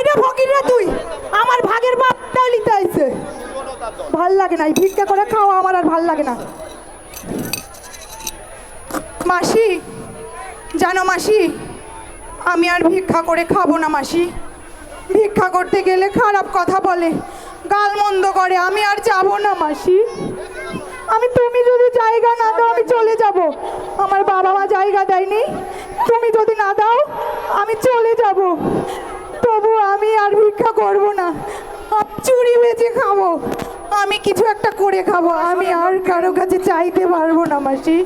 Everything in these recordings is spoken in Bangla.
বাইরে ফকিররা তুই আমার ভাগের বাপটাও নিতে আইছে। ভাল লাগে না, এই ভিক্ষা করে খাওয়া আমার আর ভাল লাগে না। মাসি জানো মাসি, আমি আর ভিক্ষা করে খাবো না মাসি। ভিক্ষা করতে গেলে খারাপ কথা বলে, গাল মন্দ করে, আমি আর যাব না মাসি। তুমি যদি জায়গা না দাও আমি চলে যাব। আমার বাবা মা জায়গা দেয়নি, তুমি যদি না দাও আমি চলে যাব। তবু আমি আর ভিক্ষা করব না, চুরি বেচে খাবো, আমি কিছু একটা করে খাবো। আমি আর কারো কাছে চাইতে পারবো না মাসি।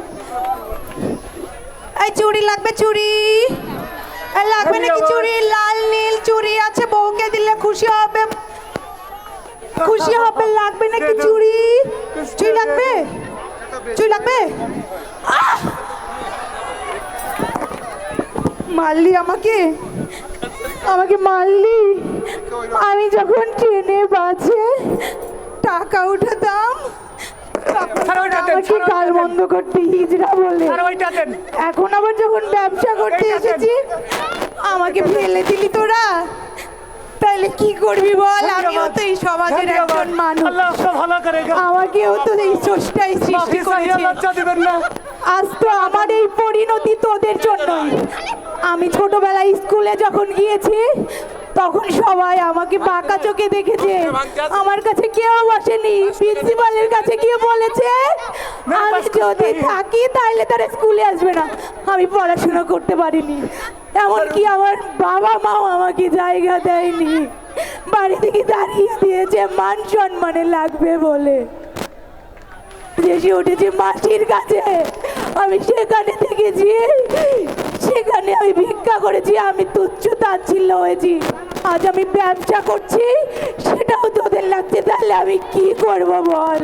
এই চুড়ি লাগবে, চুড়ি লাগবে নাকি? চুড়ি লাল নীল চুড়ি আছে, বউকে দিলে খুশি হবে, খুশি হবে। লাগবে নাকি চুড়ি? চুড়ি লাগবে, চুড়ি লাগবে। মারলি আমাকে, আমাকে মারলি। আমি যখন ট্রেনে বাসে টাকা উঠাতাম গাল বন্ধ করতে হিজড়া বলে, এখন আবার যখন ব্যবসা করতে এসেছি আমাকে ফেলে দিলি তোরা। তাহলে কি করবি বল? আমিও তো এই সমাজের একজন মানুষ, আমাকেও তো এই স্রষ্টাই সৃষ্টি করেছে। আজ তো আমার এই পরিণতি তোদের জন্যই। আমি ছোটবেলায় স্কুলে যখন গিয়েছি তখন সবাই আমাকে বাঁকা চোখে দেখেছে, আমার কাছে কেউ আসেনি। প্রিন্সিপালের কাছে গিয়ে বলেছে আমি যদি থাকি তাহলে তারা স্কুলে আসবে না। আমি পড়াশোনা করতে পারিনি, এমনকি আমার বাবা মাও আমাকে জায়গা দেয়নি, বাড়ি থেকে দাঁড়িয়ে দিয়েছে মান সম্মানে লাগবে বলে। এসে উঠেছে মাসির কাছে, আমি সেখানে দেখেছি, সেখানে আমি ভিক্ষা করেছি, আমি তুচ্ছ তাচ্ছিল্য হয়েছি। আজ আমি ব্যবসা করছি, সেটাও তোদের লাগছে, তাহলে আমি কি করবো বল?